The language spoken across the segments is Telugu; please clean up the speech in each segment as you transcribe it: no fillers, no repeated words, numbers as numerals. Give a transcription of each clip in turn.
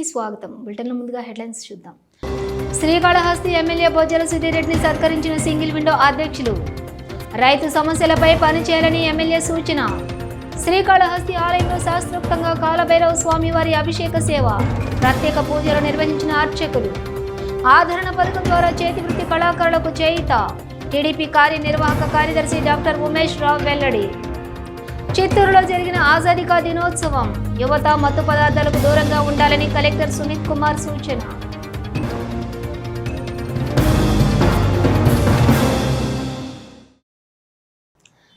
న్యూస్కి స్వాగతం. బులెటిన్లో ముందుగా హెడ్లైన్స్ చూద్దాం. శ్రీకాళహస్తి ఎమ్మెల్యే బొజ్జల సుధీర్ రెడ్డిని సత్కరించిన సింగిల్ విండో అధ్యక్షులు. రైతు సమస్యలపై పనిచేయాలని ఎమ్మెల్యే సూచన. శ్రీకాళహస్తి ఆలయంలో శాస్త్రోక్తంగా కాలభైరవ స్వామివారి అభిషేక సేవ, ప్రత్యేక పూజలు నిర్వహించిన అర్చకులు. ఆదరణ పథకం ద్వారా చేతివృత్తి కళాకారులకు చేయూత. టీడీపీ కార్యనిర్వాహక కార్యదర్శి డాక్టర్ ఉమేష్ రావు వెల్లడి. చిత్తూరులో జరిగిన ఆజాదీ కా దినోత్సవం. యువత మత్తు పదార్థాలకు దూరంగా ఉండాలని కలెక్టర్ సుమిత్ కుమార్ సూచన.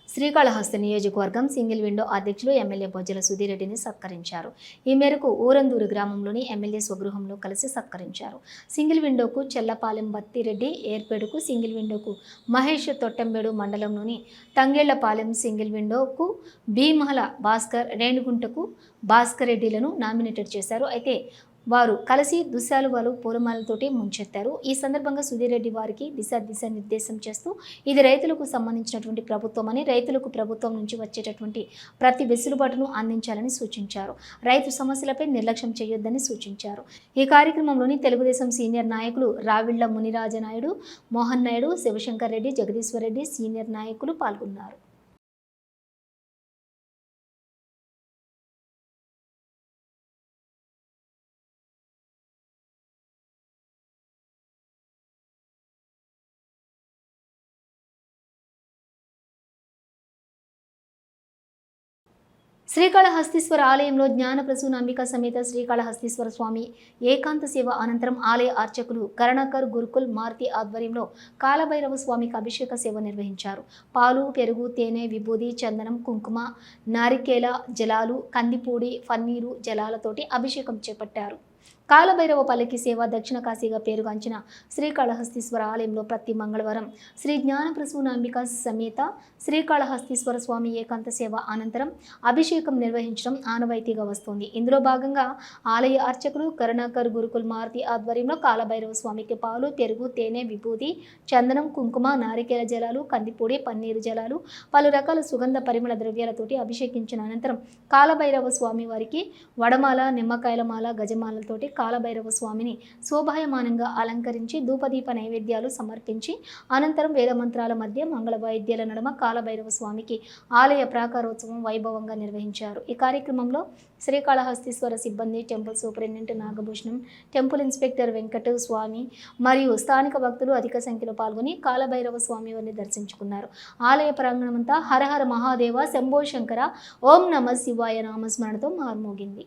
శ్రీకాళహస్తి నియోజకవర్గం సింగిల్ విండో అధ్యక్షులు ఎమ్మెల్యే బొజ్జల సుధీర్ రెడ్డిని సత్కరించారు. ఈ మేరకు ఊరందూరు గ్రామంలోని ఎమ్మెల్యే స్వగృహంలో కలిసి సత్కరించారు. సింగిల్ విండోకు చెల్లపాలెం బత్తిరెడ్డి, ఏర్పేడుకు సింగిల్ విండోకు మహేష్, తొట్టంబేడు మండలంలోని తంగేళ్లపాలెం సింగిల్ విండోకు భీమహల భాస్కర్, రేణుగుంటకు భాస్కర్ రెడ్డిలను నామినేటెడ్ చేశారు. అయితే వారు కలిసి దుశ్శాలువాలు పూలమాలతోటి ముంచెత్తారు. ఈ సందర్భంగా సుధీర్ రెడ్డి వారికి దిశానిర్దేశం చేస్తూ ఇది రైతులకు సంబంధించినటువంటి ప్రభుత్వం అని, రైతులకు ప్రభుత్వం నుంచి వచ్చేటటువంటి ప్రతి వెసులుబాటును అందించాలని సూచించారు. రైతు సమస్యలపై నిర్లక్ష్యం చేయొద్దని సూచించారు. ఈ కార్యక్రమంలోని తెలుగుదేశం సీనియర్ నాయకులు రావిళ్ల మునిరాజనాయుడు, మోహన్ నాయుడు, శివశంకర్ రెడ్డి, జగదీశ్వర్ రెడ్డి సీనియర్ నాయకులు పాల్గొన్నారు. శ్రీకాళహస్తీశ్వర ఆలయంలో జ్ఞానప్రసూన అంబికా సమేత శ్రీకాళహస్తీశ్వర స్వామి ఏకాంత సేవ అనంతరం ఆలయ అర్చకులు కరుణాకర్ గురుకుల్ మారుతి ఆధ్వర్యంలో కాలభైరవ స్వామికి అభిషేక సేవ నిర్వహించారు. పాలు, పెరుగు, తేనె, విభూది, చందనం, కుంకుమ, నారికేల జలాలు, కందిపూడి, పన్నీరు జలాలతోటి అభిషేకం చేపట్టారు. కాలభైరవ పల్లకి సేవ దక్షిణ కాశీగా పేరుగాంచిన శ్రీకాళహస్తీశ్వర ఆలయంలో ప్రతి మంగళవారం శ్రీ జ్ఞానప్రసూన అంబికా సమేత శ్రీకాళహస్తీశ్వర స్వామి ఏకాంత సేవ అనంతరం అభిషేకం నిర్వహించడం ఆనవాయితీగా వస్తోంది. ఇందులో భాగంగా ఆలయ అర్చకులు కరుణాకర్ గురుకుల్ మారుతి ఆధ్వర్యంలో కాలభైరవ స్వామికి పాలు, పెరుగు, తేనె, విభూది, చందనం, కుంకుమ, నారికేల జలాలు, కందిపూడి, పన్నీరు జలాలు, పలు రకాల సుగంధ పరిమళ ద్రవ్యాలతోటి అభిషేకించిన అనంతరం కాలభైరవ స్వామి వారికి వడమాల, నిమ్మకాయల మాల, గజమాలతోటి కాలభైరవ స్వామిని శోభాయమానంగా అలంకరించి ధూపదీప నైవేద్యాలు సమర్పించి అనంతరం వేదమంత్రాల మధ్య మంగళ వాయిద్యాల నడుమ కాలభైరవ స్వామికి ఆలయ ప్రాకారోత్సవం వైభవంగా నిర్వహించారు. ఈ కార్యక్రమంలో శ్రీకాళహస్తీశ్వర సిబ్బంది, temple superintendent Nagabhushanam, temple inspector Venkata Swamy మరియు స్థానిక భక్తులు అధిక సంఖ్యలో పాల్గొని కాలభైరవ స్వామి వారిని దర్శించుకున్నారు. ఆలయ ప్రాంగణమంతా హరహర మహాదేవ, శంభో శంకర, ఓం నమ శివాయ నామస్మరణతో మార్మోగింది.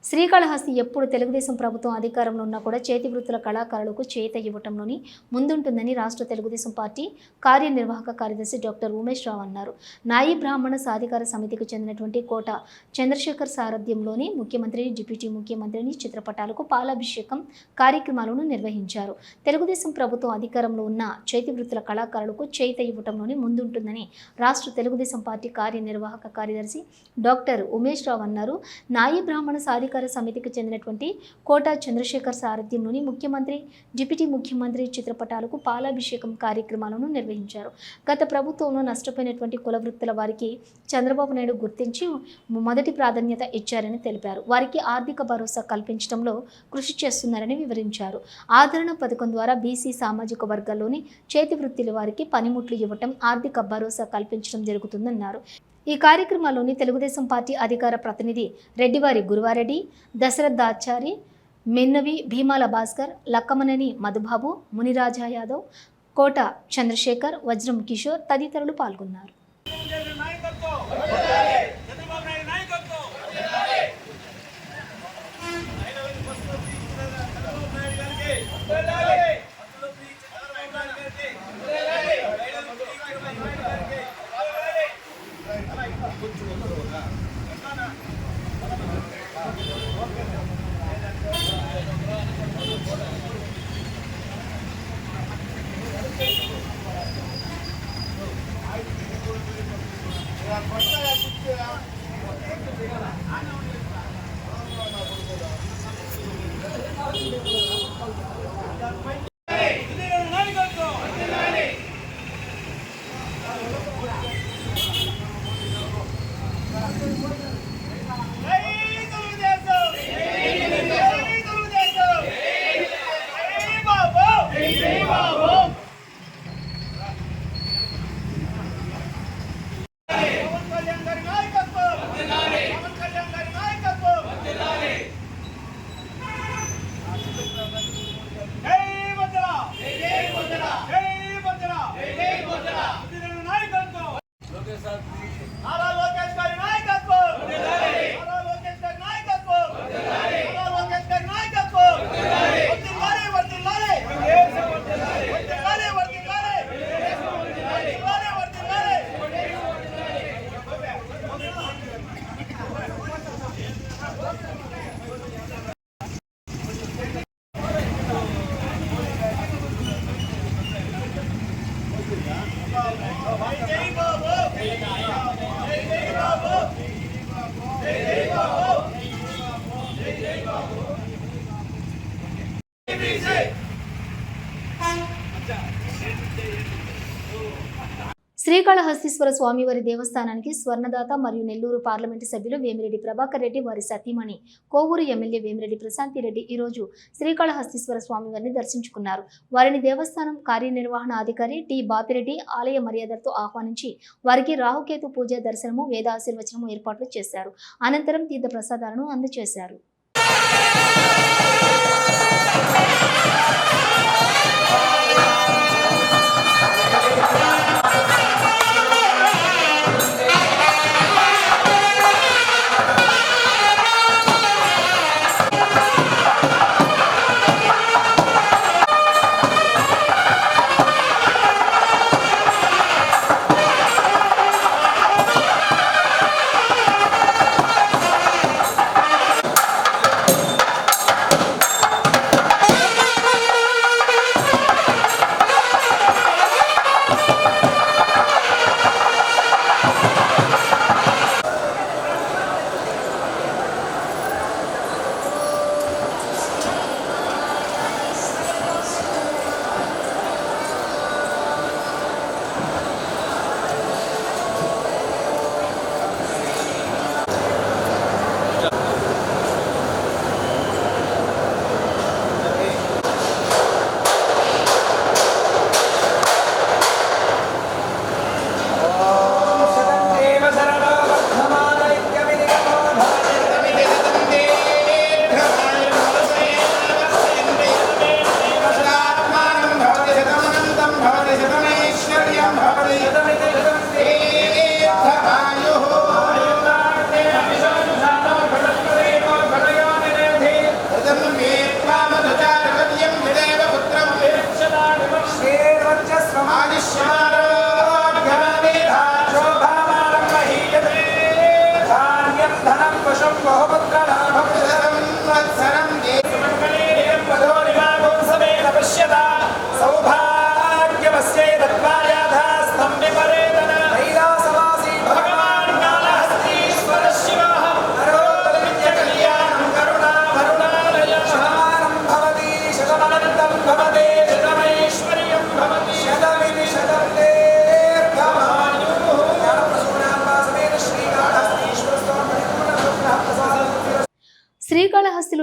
శ్రీకాళహస్తి ఎప్పుడు తెలుగుదేశం ప్రభుత్వం అధికారంలో ఉన్నా కూడా చేతి వృత్తుల కళాకారులకు చేత ఇవ్వటంలోని ముందుంటుందని రాష్ట్ర తెలుగుదేశం పార్టీ కార్యనిర్వాహక కార్యదర్శి డాక్టర్ ఉమేష్ రావు అన్నారు. నాయి బ్రాహ్మణ సాధికార సమితికి చెందినటువంటి కోట చంద్రశేఖర్ సారథ్యంలోని ముఖ్యమంత్రి, డిప్యూటీ ముఖ్యమంత్రిని చిత్రపటాలకు పాలాభిషేకం కార్యక్రమాలను నిర్వహించారు. తెలుగుదేశం ప్రభుత్వం అధికారంలో ఉన్న చేతి వృత్తుల కళాకారులకు చేత ఇవ్వటంలోని ముందుంటుందని రాష్ట్ర తెలుగుదేశం పార్టీ కార్యనిర్వాహక కార్యదర్శి డాక్టర్ ఉమేష్ రావు అన్నారు. నాయి బ్రాహ్మణ సాధికార సమితికి పార్టీకి చెందినటువంటి కోటా చంద్రశేఖర్ సారథ్యంలోని ముఖ్యమంత్రి, డిప్యూటీ ముఖ్యమంత్రి చిత్రపటాలకు పాలాభిషేకం కార్యక్రమాలను నిర్వహించారు. గత ప్రభుత్వంలో నష్టపోయినటువంటి కుల వృత్తుల వారికి చంద్రబాబు నాయుడు గుర్తించి మొదటి ప్రాధాన్యత ఇచ్చారని తెలిపారు. వారికి ఆర్థిక భరోసా కల్పించడంలో కృషి చేస్తున్నారని వివరించారు. ఆదరణ పథకం ద్వారా బీసీ సామాజిక వర్గాల్లోని చేతి వృత్తుల వారికి పనిముట్లు ఇవ్వటం, ఆర్థిక భరోసా కల్పించడం జరుగుతుందన్నారు. ఈ కార్యక్రమాల్లోని తెలుగుదేశం పార్టీ అధికార ప్రతినిధి రెడ్డివారి గురువారెడ్డి, దశరథాచారి, మెన్నవి, భీమాల భాస్కర్, లక్కమనేని మధుబాబు, మునిరాజా యాదవ్, కోట చంద్రశేఖర్, వజ్రం కిషోర్ తదితరులు పాల్గొన్నారు. శ్రీకాళహస్తీశ్వర స్వామివారి దేవస్థానానికి స్వర్ణదాత మరియు నెల్లూరు పార్లమెంటు సభ్యులు వేమిరెడ్డి ప్రభాకర్ రెడ్డి, వారి సతీమణి కోవూరు ఎమ్మెల్యే వేమిరెడ్డి ప్రశాంతిరెడ్డి ఈరోజు శ్రీకాళహస్తీశ్వర స్వామివారిని దర్శించుకున్నారు. వారిని దేవస్థానం కార్యనిర్వహణాధికారి టి బాపిరెడ్డి ఆలయ మర్యాదలతో ఆహ్వానించి వారికి రాహుకేతు పూజ, దర్శనము, వేద ఆశీర్వచనము ఏర్పాట్లు చేశారు. అనంతరం తీర్థ ప్రసాదాలను అందజేశారు.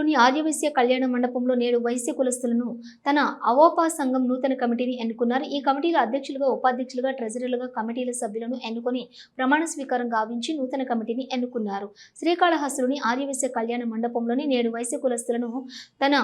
శ్రీకాళహస్తిలోని ఆర్యవైశ్య కళ్యాణ మండపంలో నేడు వైశ్య కులస్తులను తన అవోపా సంఘం నూతన కమిటీని ఎన్నుకున్నారు. ఈ కమిటీల అధ్యక్షులుగా, ఉపాధ్యక్షులుగా, ట్రెజరర్లుగా కమిటీల సభ్యులను ఎన్నుకొని ప్రమాణ స్వీకారం గావించి నూతన కమిటీని ఎన్నుకున్నారు. శ్రీకాళహస్తిలోని ఆర్యవైశ్య కళ్యాణ మండపంలోని నేడు వైశ్య కులస్తులను తన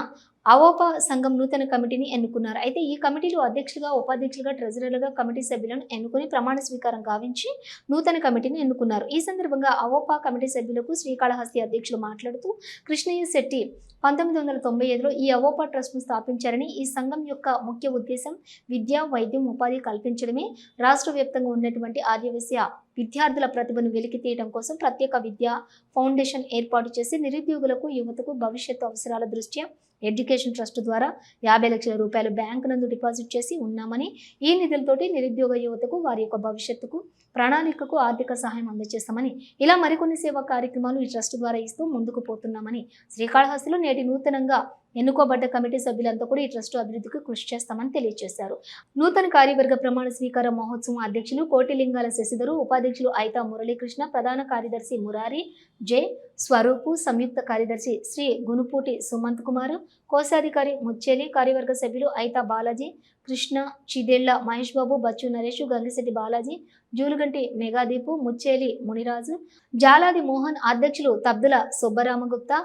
అవోపా సంఘం నూతన కమిటీని ఎన్నుకున్నారు. అయితే ఈ కమిటీలో అధ్యక్షులుగా, ఉపాధ్యక్షులుగా, ట్రెజరర్లుగా కమిటీ సభ్యులను ఎన్నుకొని ప్రమాణ స్వీకారం గావించి నూతన కమిటీని ఎన్నుకున్నారు. ఈ సందర్భంగా అవోపా కమిటీ సభ్యులకు శ్రీకాళహస్తి అధ్యక్షులు మాట్లాడుతూ కృష్ణయ్య శెట్టి 1995లో ఈ అవోపా ట్రస్ట్ను స్థాపించారని, ఈ సంఘం యొక్క ముఖ్య ఉద్దేశం విద్య, వైద్యం, ఉపాధి కల్పించడమే. రాష్ట్ర వ్యాప్తంగా ఉన్నటువంటి ఆర్యవైశ్య విద్యార్థుల ప్రతిభను వెలికితీయడం కోసం ప్రత్యేక విద్యా ఫౌండేషన్ ఏర్పాటు చేసి నిరుద్యోగులకు, యువతకు భవిష్యత్తు అవసరాల దృష్ట్యా ఎడ్యుకేషన్ ట్రస్ట్ ద్వారా 50 లక్షల రూపాయలు బ్యాంకు నందు డిపాజిట్ చేసి ఉన్నామని, ఈ నిధులతోటి నిరుద్యోగ యువతకు వారి యొక్క భవిష్యత్తుకు ప్రణాళికకు ఆర్థిక సహాయం అందజేస్తామని, ఇలా మరికొన్ని సేవా కార్యక్రమాలు ఈ ట్రస్ట్ ద్వారా ఇస్తూ ముందుకు పోతున్నామని, శ్రీకాళహస్తిలో నేటి నూతనంగా ఎన్నుకోబడ్డ కమిటీ సభ్యులంతా కూడా ఈ ట్రస్ట్ అభివృద్ధికి కృషి చేస్తామని తెలియజేశారు. నూతన కార్యవర్గ ప్రమాణ స్వీకార మహోత్సవం అధ్యక్షులు కోటిలింగాల శశిధరు, ఉపాధ్యక్షులు ఐతా మురళీకృష్ణ, ప్రధాన కార్యదర్శి మురారి జె స్వరూపు, సంయుక్త కార్యదర్శి శ్రీ గునుపూటి సుమంత్ కుమార్, కోశాధికారి ముచ్చేలి, కార్యవర్గ సభ్యులు ఐతా బాలాజీ, కృష్ణ, చిదేళ్ల మహేష్ బాబు, బచ్చు నరేష్, గంగిశెట్టి బాలాజీ, జూలుగంటి మెగాదీపు, ముచ్చేలి మునిరాజు, జాలాది మోహన్, అధ్యక్షులు తబ్దుల సుబ్బరామగుప్తా,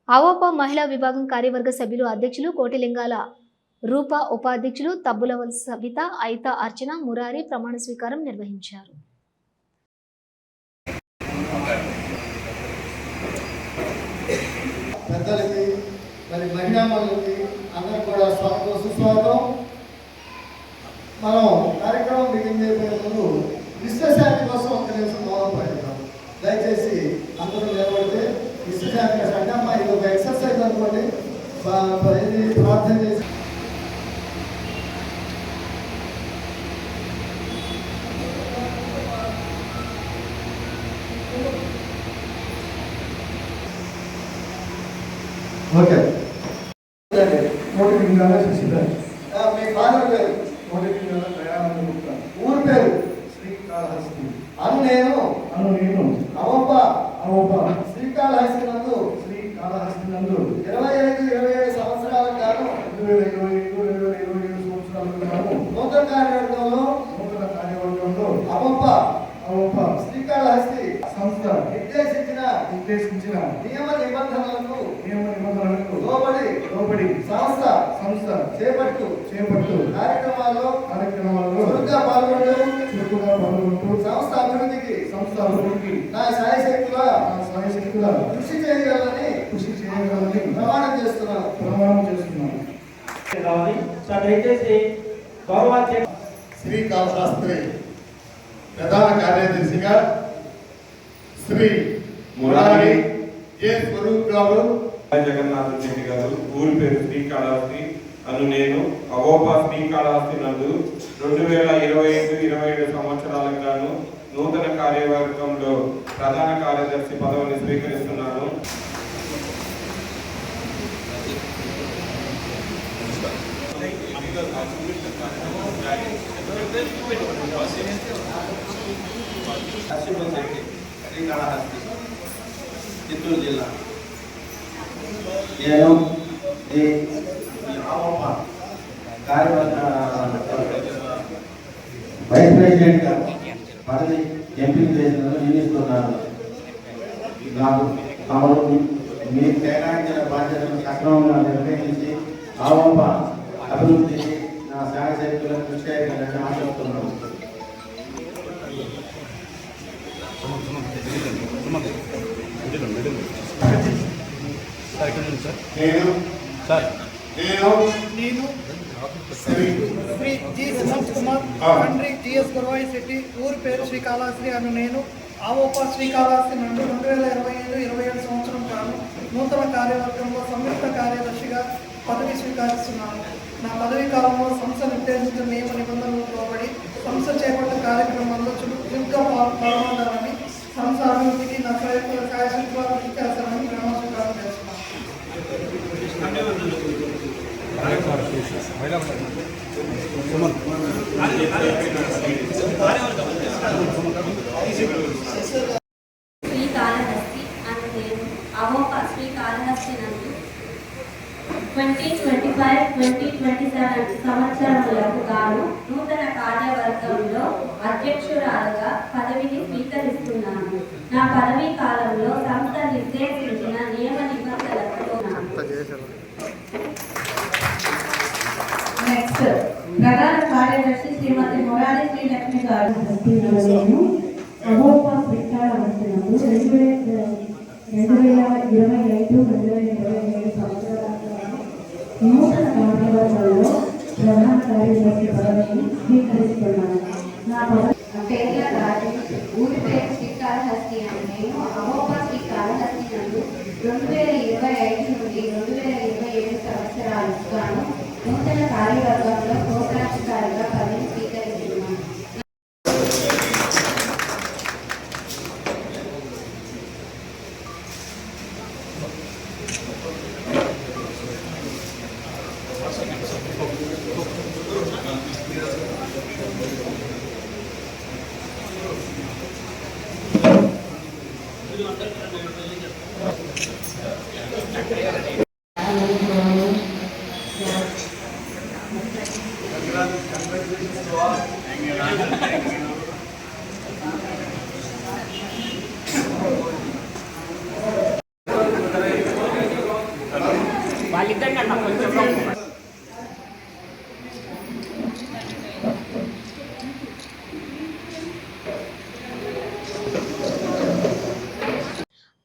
అవోపా మహిళా విభాగం కార్యవర్గ సభ్యులు అధ్యక్షులు కోటిలింగాల రూప, ఉపాధ్యక్షులు తబ్బులవల్ సవిత, ఐతా అర్చన, మురారి ప్రమాణ స్వీకారం నిర్వహించారు. పెద్దలకి మరి మహిళామణులకి అందరూ కూడా స్వాగతం, సుస్వాగతం. మనం కార్యక్రమం బిగిన్ చేయబోయే ముందు విశ్వశాంతి కోసం ఒక్క నిమిషం మౌనం పాటిద్దాం. దయచేసి అందరూ నిలబడితే విశ్వశాంతి అంటే అమ్మా ఇది ఒక ఎక్సర్సైజ్ అనుకోండి, ప్రార్థన చేసి ఓకే. కోటిలింగాల శశిధర్. మీ ఫాదర్ పేరు? కోటిలింగాల దయానంద గుప్తా. ఊరి పేరు? శ్రీకాళహస్తి. నేను అవోపా శ్రీకాళహస్తి నందు 25-27 సంవత్సరాలకు గాను 2025-2027 సంవత్సరాలకు గాను నూతన కార్యవర్గంలో అవోపా శ్రీకాళహస్తి సంస్థ నిర్దేశించిన నియమ నిబంధనలకు లోబడి సంస్థ చేపట్టు కార్యక్రమాల్లో చురుగ్గా పాల్గొంటూ సంస్థ అభివృద్ధికి నా శాయశక్తులా కృషి చేయగలని ప్రమాణం చేస్తున్నాను. శ్రీకాళహస్తి ప్రధాన కార్యదర్శిగా శ్రీ మురారి జె స్వరూప్ గారు, జగన్నాథ రెడ్డి గారు, ఊరి పేరు శ్రీకాళహస్తి అను నేను అవోపా శ్రీకాళహస్తి నందు 2025-27 సంవత్సరాలకు గాను నూతన కార్యవర్గంలో ప్రధాన కార్యదర్శి పదవిని స్వీకరిస్తున్నాను. శ్రీకాళహస్తి, చిత్తూరు జిల్లా. నేను ఈ అవోపా కార్యవర్గ వైస్ ప్రెసిడెంట్గా పదవి ఎంపిక చేసినందుకు నియమిస్తున్నాను. నాకు తమరు మీరు కేటాయించిన బాధ్యతను సక్రమంగా నిర్వహించి అవోపా అభివృద్ధికి నా శాయశక్తులను కృషి చేయాలని ఆశిస్తున్నాను. నేను శ్రీ జి సుమంత్ కుమార్, తండ్రి జిఎస్ గురవాయి శెట్టి, ఊరి పేరు శ్రీకాళహస్తి అను నేను అవోపా శ్రీకాళహస్తి నుండి 2025-27 సంవత్సరం కాను నూతన కార్యవర్గంలో సంయుక్త కార్యదర్శిగా పదవి స్వీకరిస్తున్నాను. నా పదవీ కాలంలో సంస్థ నిర్దేశించిన నియమ నిబంధనలకు లోబడి సంస్థ చేపట్టే కార్యక్రమాల్లో చురుగ్గా పాల్గొనాలని, సంస్థ అభివృద్ధికి నా శాయశక్తులను కృషి చేస్తానని ప్రమాణ స్వీకారం చేస్తున్నాను. శ్రీకాళహస్తి అని నేను అవోపా శ్రీకాళహస్తి నందు 2025-2027 సంవత్సరములకు గాను నూతన కార్యవర్గంలో అధ్యక్షురాలుగా పదవిని స్వీకరిస్తున్నాను. నా పదవీ కాలంలో సంస్థ నిర్దేశించిన నియమ నిబంధనలతో నెక్స్ట్ ప్రధాన కార్యదర్శి శ్రీమతి మొరారి శ్రీలక్ష్మి గారు అమోపా విక్టాల వచ్చినప్పుడు 2025-2027 సంవత్సరాలలో నూతన కార్యవర్గంలో ప్రధాన కార్యదర్శి పదవిని స్వీకరిస్తున్నాను. నా పేర్ల రాజు, ఊరి పేరు శ్రీకాళహస్తి అని నేను అమోపా శ్రీకాళహస్తి నందు 2025 నుండి 2027 సంవత్సరాలకు గాను నూతన కార్యవర్గంలో కోశాధికారిగా పదవిని స్వీకరిస్తున్నాను.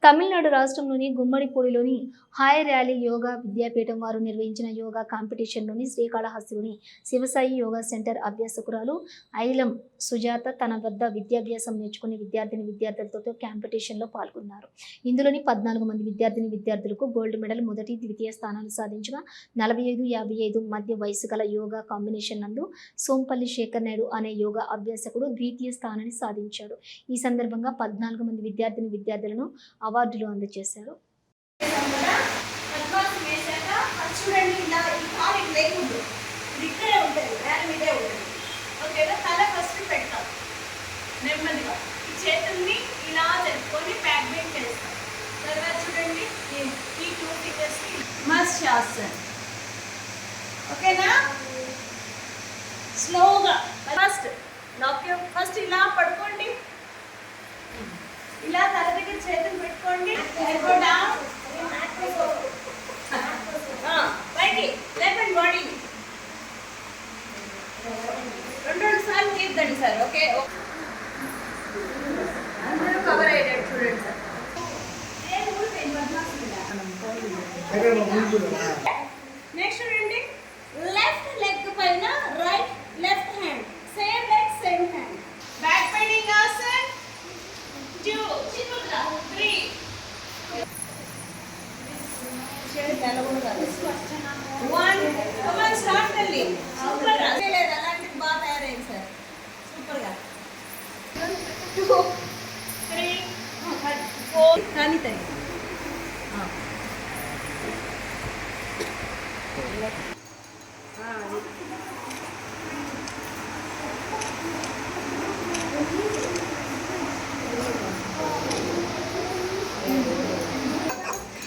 తమిళనాడు రాష్ట్రంలోని గుమ్మడిపూడిలోని హాయ్ ర్యాలీ యోగా విద్యాపీఠం వారు నిర్వహించిన యోగా కాంపిటీషన్లోని శ్రీకాళహస్తిలోని శివసాయి యోగా సెంటర్ అభ్యాసకురాలు ఐలం సుజాత తన వద్ద విద్యాభ్యాసం నేర్చుకునే విద్యార్థులతో కాంపిటీషన్లో పాల్గొన్నారు. ఇందులోని 14 మంది విద్యార్థులకు గోల్డ్ మెడల్, మొదటి, ద్వితీయ స్థానాలు సాధించగా 45-55 మధ్య వయసు గల యోగా కాంబినేషన్ నందు సోంపల్లి శేఖర్ నాయుడు అనే యోగా అభ్యాసకుడు ద్వితీయ స్థానాన్ని సాధించాడు. ఈ సందర్భంగా 14 మంది విద్యార్థులను అవార్డులు అందజేశారు. చూడండి, ఇలా ఈ కాలు ఇటు లేకుండా ఇక్కడే ఉంటుంది, నేల మీదే ఉంటుంది. ఓకేనా? తల ఫస్ట్ పెడతాం నెమ్మదిగా, ఈ చేతుల్ని ఇలా జరుపుకొని బ్యాక్ బెండ్ చేస్తాం. తర్వాత చూడండి, ఈ 2 ఫింగర్స్ మత్స్యాసన్. ఓకేనా? స్లోగా ఫస్ట్ ఇలా పడుకోండి, ఇలా తల దగ్గర చేతులు పెట్టుకోండి, పైకి లేపండి బాడీని, 2 సార్లు తీద్దండి సార్. ఓకే, అందరూ కవర్ అయ్యేటట్టు చూడండి సార్. నెక్స్ట్ చూడండి, లెఫ్ట్ లెగ్ పైన right left hand, same leg same hand, back bending asan. 2 3 1 come on start తల్లి. సూపర్ గా లేదు, అలాంటి బాగా తయారైంది సార్, సూపర్ గా. 2 3 4 కానీ తల్లి.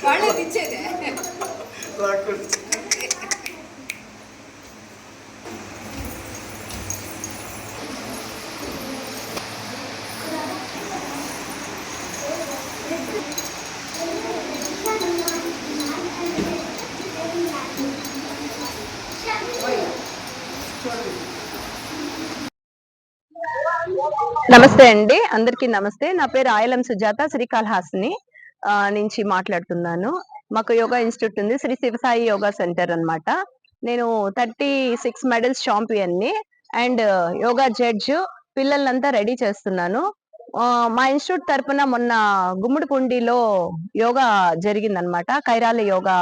వాళ్ళేది ఇచ్చేదే. నమస్తే అండి, అందరికీ నమస్తే. నా పేరు ఆయలం సుజాత, శ్రీకాళహస్తిని నుంచి మాట్లాడుతున్నాను. మాకు యోగా ఇన్స్టిట్యూట్ ఉంది, శ్రీ శివసాయి యోగా సెంటర్ అన్నమాట. నేను 36 మెడల్స్ ఛాంపియన్ ని అండ్ యోగా జడ్జ్. పిల్లలంతా రెడీ చేస్తున్నాను. మా ఇన్స్టిట్యూట్ తరపున మొన్న గుమ్మడిపూడిలో యోగా జరిగిందనమాట, కైరాల యోగా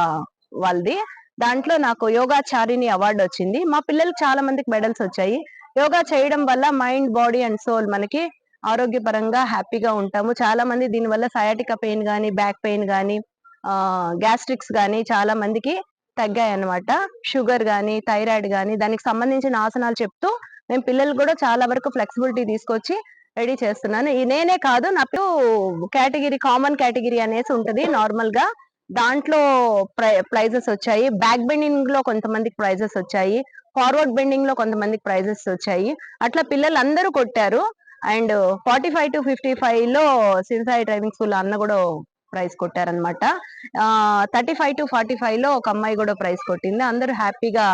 వాళ్ళది. దాంట్లో నాకు యోగాచారిణి అవార్డు వచ్చింది. మా పిల్లలకి చాలా మందికి మెడల్స్ వచ్చాయి. యోగా చేయడం వల్ల మైండ్, బాడీ అండ్ సోల్ మనకి ఆరోగ్యపరంగా హ్యాపీగా ఉంటాము. చాలా మంది దీనివల్ల సయాటికా పెయిన్ గానీ, బ్యాక్ పెయిన్ గానీ, గ్యాస్ట్రిక్స్ గానీ చాలా మందికి తగ్గాయి అన్నమాట. షుగర్ గానీ, థైరాయిడ్ గానీ దానికి సంబంధించిన ఆసనాలు చెప్తూ మేము పిల్లలు కూడా చాలా వరకు ఫ్లెక్సిబిలిటీ తీసుకొచ్చి రెడీ చేస్తున్నాను. నేనే కాదు, నా కేటగిరీ, కామన్ కేటగిరీ అనేసి ఉంటది నార్మల్ గా. దాంట్లో ప్రైజెస్ వచ్చాయి. బ్యాక్ బెండింగ్ లో కొంతమందికి ప్రైజెస్ వచ్చాయి, ఫార్వర్డ్ బెండింగ్ లో కొంతమందికి ప్రైజెస్ వచ్చాయి. అట్లా పిల్లలు అందరూ కొట్టారు. అండ్ 45 to 55 లో సిరిసాయి డ్రైవింగ్ స్కూల్ అన్న కూడా ప్రైజ్ కొట్టారనమాట. 35 to 45 లో ఒక అమ్మాయి కూడా ప్రైజ్ కొట్టింది. అందరూ హ్యాపీగా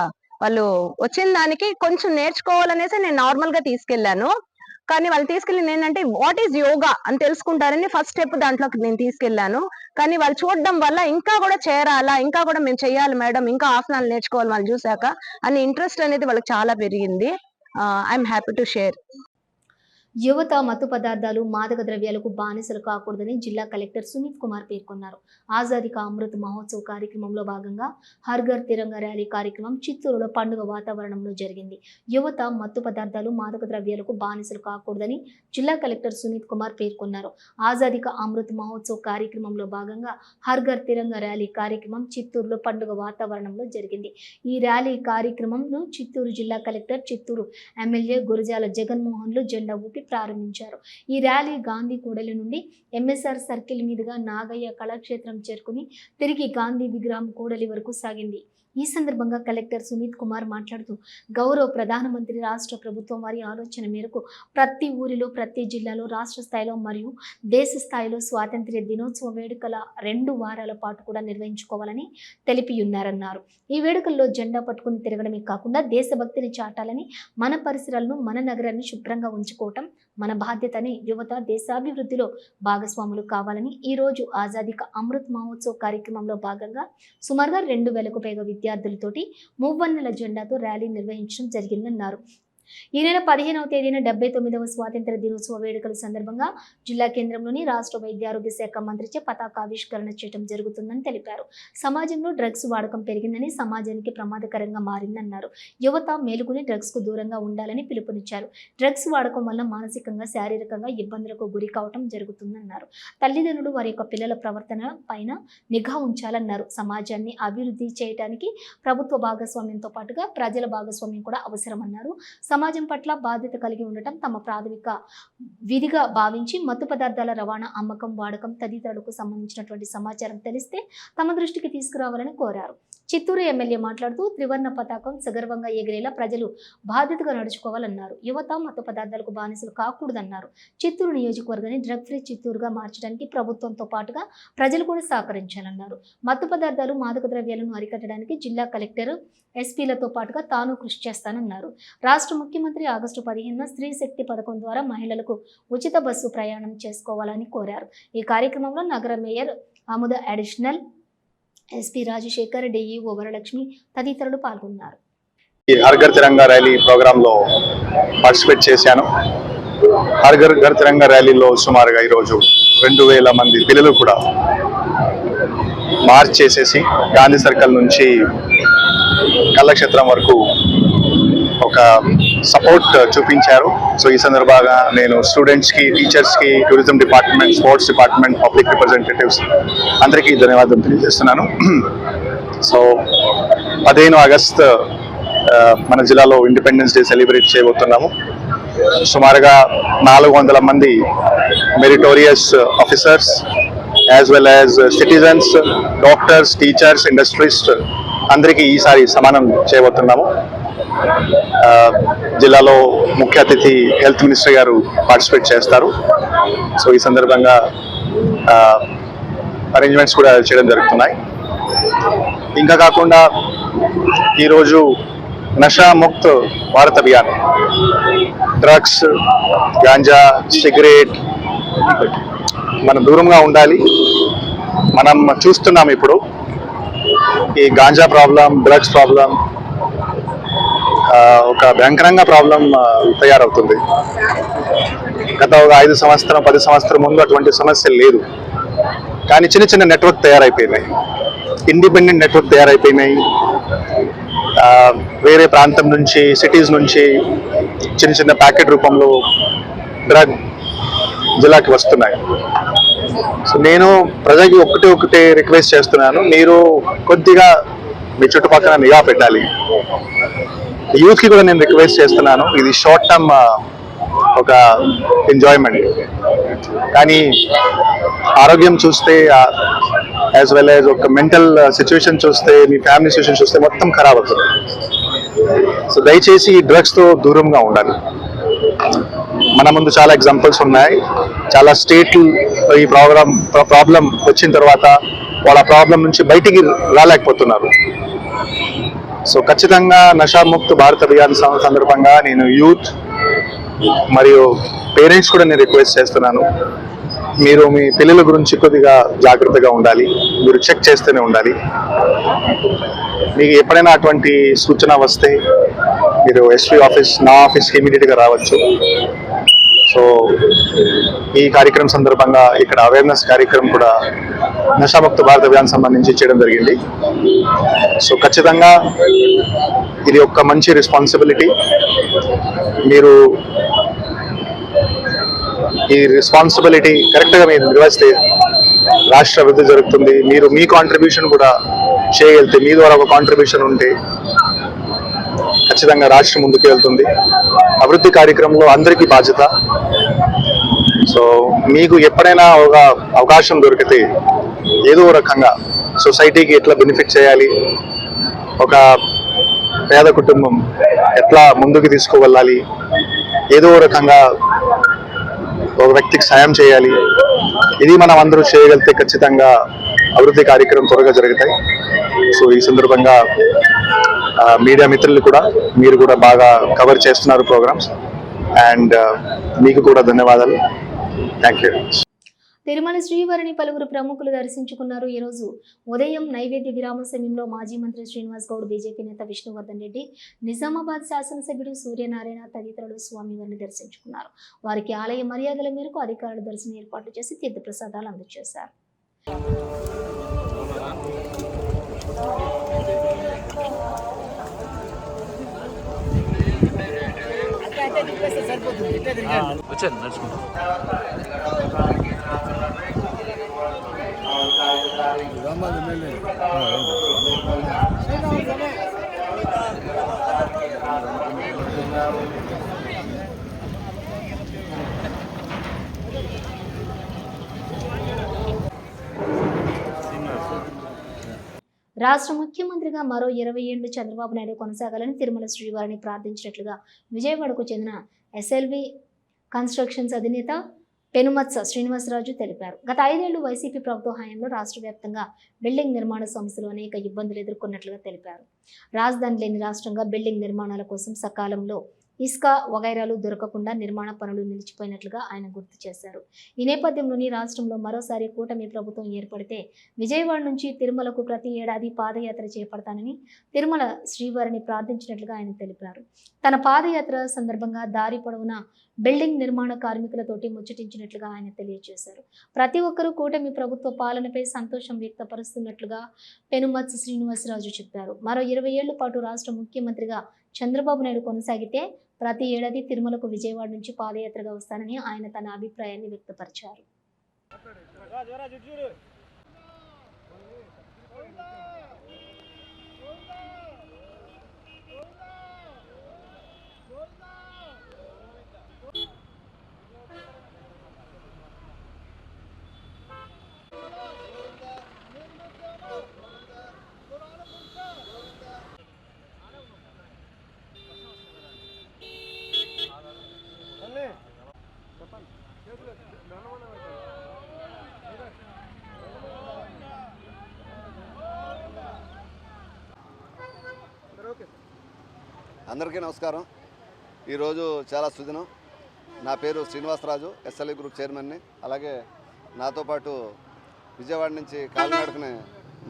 వాళ్ళు వచ్చిన దానికి కొంచెం నేర్చుకోవాలనేసి నేను నార్మల్ గా తీసుకెళ్లాను. కానీ వాళ్ళు తీసుకెళ్ళింది ఏంటంటే వాట్ ఈజ్ యోగా అని తెలుసుకుంటారని ఫస్ట్ స్టెప్ దాంట్లోకి నేను తీసుకెళ్లాను. కానీ వాళ్ళు చూడడం వల్ల ఇంకా కూడా చేరాలా, ఇంకా కూడా మేము చెయ్యాలి మేడం, ఇంకా ఆసనాలు నేర్చుకోవాలి వాళ్ళు చూసాక అని ఇంట్రెస్ట్ అనేది వాళ్ళకి చాలా పెరిగింది. I'm happy to share. యువత మత్తు పదార్థాలు, మాదక ద్రవ్యాలకు బానిసలు కాకూడదని జిల్లా కలెక్టర్ సుమిత్ కుమార్ పేర్కొన్నారు. ఆజాదీ కా అమృత్ మహోత్సవ్ కార్యక్రమంలో భాగంగా హర్ ఘర్ తిరంగా ర్యాలీ కార్యక్రమం చిత్తూరులో పండుగ వాతావరణంలో జరిగింది. యువత మత్తు పదార్థాలు, మాదక ద్రవ్యాలకు బానిసలు కాకూడదని జిల్లా కలెక్టర్ సుమిత్ కుమార్ పేర్కొన్నారు. ఆజాదీ కా అమృత్ మహోత్సవ్ కార్యక్రమంలో భాగంగా హర్ ఘర్ తిరంగా ర్యాలీ కార్యక్రమం చిత్తూరులో పండుగ వాతావరణంలో జరిగింది. ఈ ర్యాలీ కార్యక్రమంను చిత్తూరు జిల్లా కలెక్టర్, చిత్తూరు ఎమ్మెల్యే గురజాల జగన్మోహన్లు జెండా ఊపి ప్రారంభించారు. ఈ ర్యాలీ గాంధీ కూడలి నుండి ఎంఎస్ఆర్ సర్కిల్ మీదుగా నాగయ్య కళాక్షేత్రం చేరుకుని తిరిగి గాంధీ విగ్రహం కూడలి వరకు సాగింది. ఈ సందర్భంగా కలెక్టర్ సుమిత్ కుమార్ మాట్లాడుతూ, గౌరవ ప్రధానమంత్రి రాష్ట్ర ప్రభుత్వం వారి ఆలోచన మేరకు ప్రతి ఊరిలో, ప్రతి జిల్లాలో, రాష్ట్ర స్థాయిలో మరియు దేశ స్థాయిలో స్వాతంత్ర్య దినోత్సవ వేడుకల 2 వారాల పాటు కూడా నిర్వహించుకోవాలని తెలిపియున్నారన్నారు. ఈ వేడుకల్లో జెండా పట్టుకుని తిరగడమే కాకుండా దేశభక్తిని చాటాలని, మన పరిసరాలను, మన నగరాన్ని శుభ్రంగా ఉంచుకోవటం మన బాధ్యతని, యువత దేశాభివృద్ధిలో భాగస్వాములు కావాలని ఈ రోజు ఆజాదీ కా అమృత్ మహోత్సవ్ కార్యక్రమంలో భాగంగా సుమారుగా 2000కు పైగా విద్యార్థులతోటి మువ్వన్నెల జెండాతో ర్యాలీ నిర్వహించడం జరిగిందన్నారు. ఈ నెల 15వ తేదీన 79వ స్వాతంత్ర దినోత్సవ వేడుకల సందర్భంగా జిల్లా కేంద్రంలోని రాష్ట్ర వైద్య ఆరోగ్య శాఖ మంత్రిచే పతాకావిష్కరణ చేయడం జరుగుతుందని తెలిపారు. సమాజంలో డ్రగ్స్ వాడకం పెరిగిందని, సమాజానికి ప్రమాదకరంగా మారిందన్నారు. యువత మేలుకుని డ్రగ్స్ కు దూరంగా ఉండాలని పిలుపునిచ్చారు. డ్రగ్స్ వాడకం వల్ల మానసికంగా, శారీరకంగా ఇబ్బందులకు గురి కావటం జరుగుతుందన్నారు. తల్లిదండ్రులు వారి యొక్క పిల్లల ప్రవర్తన పైన నిఘా ఉంచాలన్నారు. సమాజాన్ని అభివృద్ధి చేయడానికి ప్రభుత్వ భాగస్వామ్యంతో పాటుగా ప్రజల భాగస్వామ్యం కూడా అవసరమన్నారు. సమాజం పట్ల బాధ్యత కలిగి ఉండటం తమ ప్రాథమిక విధిగా భావించి మత్తు పదార్థాల రవాణా, అమ్మకం, వాడకం తదితరులకు సంబంధించినటువంటి సమాచారం తెలిస్తే తమ దృష్టికి తీసుకురావాలని కోరారు. చిత్తూరు ఎమ్మెల్యే మాట్లాడుతూ, త్రివర్ణ పతాకం సగర్వంగా ఎగిరేలా ప్రజలు బాధ్యతగా నడుచుకోవాలన్నారు. యువత మత్తు పదార్థాలకు బానిసలు కాకూడదన్నారు. చిత్తూరు నియోజకవర్గాన్ని డ్రగ్ ఫ్రీ చిత్తూరుగా మార్చడానికి ప్రభుత్వంతో పాటుగా ప్రజలు కూడా సహకరించాలన్నారు. మత్తు పదార్థాలు, మాదక ద్రవ్యాలను అరికట్టడానికి జిల్లా కలెక్టర్, ఎస్పీలతో పాటుగా తాను కృషి చేస్తానన్నారు. రాష్ట్ర ముఖ్యమంత్రి ఆగస్టు 15న స్త్రీ శక్తి పథకం ద్వారా మహిళలకు ఉచిత బస్సు ప్రయాణం చేసుకోవాలని కోరారు. ఈ కార్యక్రమంలో నగర mayor Amuda, additional SP Rajasekhar, DEO Varalakshmi తదితరులు పాల్గొన్నారు. హర్ ఘర్ తిరంగా ర్యాలీ ప్రోగ్రాంలో పార్టిసిపేట్ చేశాను. హర్ ఘర్ తిరంగా ర్యాలీలో సుమారుగా ఈరోజు 2000 మంది పిల్లలు కూడా మార్చ్ చేసేసి గాంధీ సర్కిల్ నుంచి కళాక్షేత్రం వరకు ఒక సపోర్ట్ చూపించారు. సో ఈ సందర్భంగా నేను స్టూడెంట్స్కి, టీచర్స్కి, tourism department, sports department, public representatives అందరికీ ధన్యవాదాలు తెలియజేస్తున్నాను. సో 15 ఆగస్టు మన జిల్లాలో ఇండిపెండెన్స్ డే సెలబ్రేట్ చేయబోతున్నాము. సుమారుగా 400 మంది meritorious officers as well as citizens, doctors, teachers, industries అందరికీ ఈసారి సమానం చేయబోతున్నాము. జిల్లాలో ముఖ్య అతిథి హెల్త్ మినిస్టర్ గారు పార్టిసిపేట్ చేస్తారు. సో ఈ సందర్భంగా అరేంజ్మెంట్స్ కూడా చేయడం జరుగుతున్నాయి. ఇంకా కాకుండా ఈరోజు నషా ముక్త్ భారత్ అభియాన్, డ్రగ్స్, గాంజా, సిగరెట్ మనం దూరంగా ఉండాలి. మనం చూస్తున్నాం ఇప్పుడు ఈ గాంజా ప్రాబ్లం, డ్రగ్స్ ప్రాబ్లం ఒక భయంకరంగా ప్రాబ్లం తయారవుతుంది. గత ఒక 5 సంవత్సరం 10 సంవత్సరం ముందు అటువంటి సమస్య లేదు. కానీ చిన్న చిన్న నెట్వర్క్ తయారైపోయినాయి, ఇండిపెండెంట్ నెట్వర్క్ తయారైపోయినాయి. వేరే ప్రాంతం నుంచి, సిటీస్ నుంచి చిన్న చిన్న ప్యాకెట్ రూపంలో డ్రగ్ జిల్లాకి వస్తున్నాయి. సో నేను ప్రజలకి ఒకటే రిక్వెస్ట్ చేస్తున్నాను, మీరు కొద్దిగా మీ చుట్టుపక్కల నిఘా పెట్టాలి. యూత్కి కూడా నేను రిక్వెస్ట్ చేస్తున్నాను, ఇది షార్ట్ టర్మ్ ఒక ఎంజాయ్మెంట్, కానీ ఆరోగ్యం చూస్తే యాజ్ వెల్ యాజ్ ఒక మెంటల్ సిచ్యువేషన్ చూస్తే, మీ ఫ్యామిలీ సిచ్యువేషన్ చూస్తే మొత్తం ఖరాబ్ అవుతుంది. సో దయచేసి ఈ డ్రగ్స్తో దూరంగా ఉండాలి. మన ముందు చాలా ఎగ్జాంపుల్స్ ఉన్నాయి. చాలా స్టేట్లు ఈ ప్రాబ్లం వచ్చిన తర్వాత వాళ్ళ ప్రాబ్లం నుంచి బయటికి రాలేకపోతున్నారు. సో ఖచ్చితంగా నషాముక్త భారత్ అభియాన్ సందర్భంగా నేను యూత్ మరియు పేరెంట్స్ కూడా నేను రిక్వెస్ట్ చేస్తున్నాను, మీరు మీ పిల్లల గురించి కొద్దిగా జాగ్రత్తగా ఉండాలి. మీరు చెక్ చేస్తూనే ఉండాలి. మీకు ఎప్పుడైనా అటువంటి సూచన వస్తే మీరు ఎస్పీ ఆఫీస్, నా ఆఫీస్కి ఇమీడియట్గా రావచ్చు. సో ఈ కార్యక్రమం సందర్భంగా ఇక్కడ అవేర్నెస్ కార్యక్రమం కూడా నషాముక్త భారత్ అభియాన్ సంబంధించి చేయడం జరిగింది. సో ఖచ్చితంగా ఇది ఒక మంచి రెస్పాన్సిబిలిటీ. మీరు ఈ రెస్పాన్సిబిలిటీ కరెక్ట్గా మీరు నిర్వహిస్తే రాష్ట్ర అభివృద్ధి జరుగుతుంది. మీరు మీ కాంట్రిబ్యూషన్ కూడా చేయగలిగితే, మీ ద్వారా ఒక కాంట్రిబ్యూషన్ ఉంటే ఖచ్చితంగా రాష్ట్రం ముందుకు వెళ్తుంది. అభివృద్ధి కార్యక్రమంలో అందరికీ బాధ్యత. సో మీకు ఎప్పుడైనా ఒక అవకాశం దొరికితే ఏదో రకంగా సొసైటీకి ఎట్లా బెనిఫిట్ చేయాలి, ఒక పేద కుటుంబం ఎట్లా ముందుకు తీసుకువెళ్ళాలి, ఏదో రకంగా ఒక వ్యక్తికి సాయం చేయాలి, ఇది మనం అందరూ చేయగలిగితే ఖచ్చితంగా అభివృద్ధి కార్యక్రమం త్వరగా జరుగుతాయి. సో ఈ సందర్భంగా మీడియా మిత్రులు కూడా, మీరు కూడా బాగా కవర్ చేస్తున్నారు ప్రోగ్రామ్స్, అండ్ మీకు కూడా ధన్యవాదాలు. Thank you. తిరుమల శ్రీవారిని పలువురు ప్రముఖులు దర్శించుకున్నారు. ఈరోజు ఉదయం నైవేద్య విరామ సమయంలో మాజీ మంత్రి శ్రీనివాస్ గౌడ్, బీజేపీ నేత విష్ణువర్ధన్ రెడ్డి, నిజామాబాద్ శాసనసభ్యుడు సూర్యనారాయణ తదితరులు స్వామివారిని దర్శించుకున్నారు. వారికి ఆలయ మర్యాదల మేరకు అధికారులు దర్శన ఏర్పాట్లు చేసి తీర్థప్రసాదాలు అందజేశారు. రాష్ట్ర ముఖ్యమంత్రిగా మరో 20 ఏళ్లు చంద్రబాబు నాయుడు కొనసాగాలని తిరుమల శ్రీవారిని ప్రార్థించినట్లుగా విజయవాడకు చెందిన ఎస్ఎల్వి కన్స్ట్రక్షన్స్ అధినేత పెనుమత్స శ్రీనివాసరాజు తెలిపారు. గత 5 ఏళ్లు వైసీపీ ప్రభుత్వ హయాంలో రాష్ట్ర వ్యాప్తంగా బిల్డింగ్ నిర్మాణ సంస్థలు అనేక ఇబ్బందులు ఎదుర్కొన్నట్లుగా తెలిపారు. రాజధాని లేని రాష్ట్రంగా బిల్డింగ్ నిర్మాణాల కోసం సకాలంలో ఇసుక వగైరాలు దొరకకుండా నిర్మాణ పనులు నిలిచిపోయినట్లుగా ఆయన గుర్తు చేశారు. ఈ నేపథ్యంలోని రాష్ట్రంలో మరోసారి కూటమి ప్రభుత్వం ఏర్పడితే విజయవాడ నుంచి తిరుమలకు ప్రతి ఏడాది పాదయాత్ర చేపడతానని తిరుమల శ్రీవారిని ప్రార్థించినట్లుగా ఆయన తెలిపారు. తన పాదయాత్ర సందర్భంగా దారి పొడవునా బిల్డింగ్ నిర్మాణ కార్మికులతోటి ముచ్చటించినట్లుగా ఆయన తెలియజేశారు. ప్రతి ఒక్కరూ కూటమి ప్రభుత్వ పాలనపై సంతోషం వ్యక్తపరుస్తున్నట్లుగా పెనుమత్స శ్రీనివాసరాజు చెప్పారు. మరో 20 ఏళ్ల పాటు రాష్ట్ర ముఖ్యమంత్రిగా చంద్రబాబు నాయుడు కొనసాగితే ప్రతి ఏడాది తిరుమలకు విజయవాడ నుంచి పాదయాత్రగా వస్తానని ఆయన తన అభిప్రాయాన్ని వ్యక్తపరిచారు. అందరికీ నమస్కారం. ఈరోజు చాలా సుదినం. నా పేరు శ్రీనివాసరాజు, ఎస్ఎల్వి గ్రూప్ చైర్మన్ని. అలాగే నాతో పాటు విజయవాడ నుంచి కాలినడకనే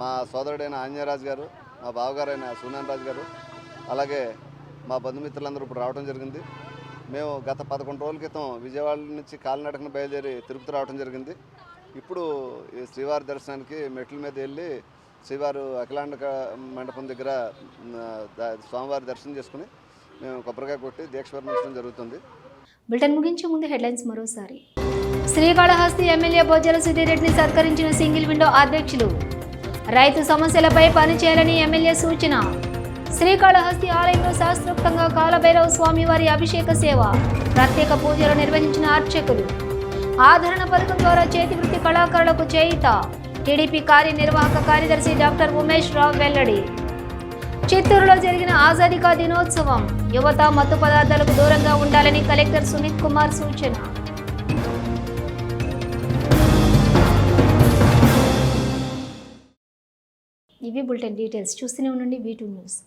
మా సోదరుడైన ఆంజనేయరాజు గారు, మా బావగారైన సూర్యనారాయణ రాజు గారు, అలాగే మా బంధుమిత్రులందరూ ఇప్పుడు రావడం జరిగింది. మేము గత 11 రోజుల క్రితం విజయవాడ నుంచి కాలినడకన బయలుదేరి తిరుపతి రావడం జరిగింది. ఇప్పుడు ఈ శ్రీవారి దర్శనానికి మెట్ల మీద వెళ్ళి శ్రీవారు అఖిలాండ మండపం దగ్గర స్వామివారి దర్శనం చేసుకుని మేము కొబ్బరికాయ కొట్టి దీక్ష విరమించడం జరుగుతుంది. బులెటిన్ ముగించే ముందు హెడ్లైన్స్ మరోసారి. శ్రీకాళహస్తి ఎమ్మెల్యే బొజ్జల సుధీరెడ్డిని సత్కరించిన సింగిల్ విండో అధ్యక్షులు. రైతు సమస్యలపై పనిచేయాలని ఎమ్మెల్యే సూచన. శ్రీకాళహస్తి ఆలయంలో శాస్త్రోక్తంగా కాలభైరవ స్వామివారి అభిషేక సేవ, ప్రత్యేక పూజలు నిర్వహించిన అర్చకులు. ఆదరణ పథకం ద్వారా చేతి వృత్తి కళాకారులకు చేయూత. టీడీపీ కార్యనిర్వాహక కార్యదర్శి డాక్టర్ ఉమేష్ రావు వెల్లడి. చిత్తూరులో జరిగిన ఆజాదీ కా దినోత్సవం. యువత మత్తు పదార్థాలకు దూరంగా ఉండాలని కలెక్టర్ సునీత్ కుమార్ సూచన. ఇవి బులెటిన్ డీటెయిల్స్. చూస్తూనే ఉండండి V2 న్యూస్.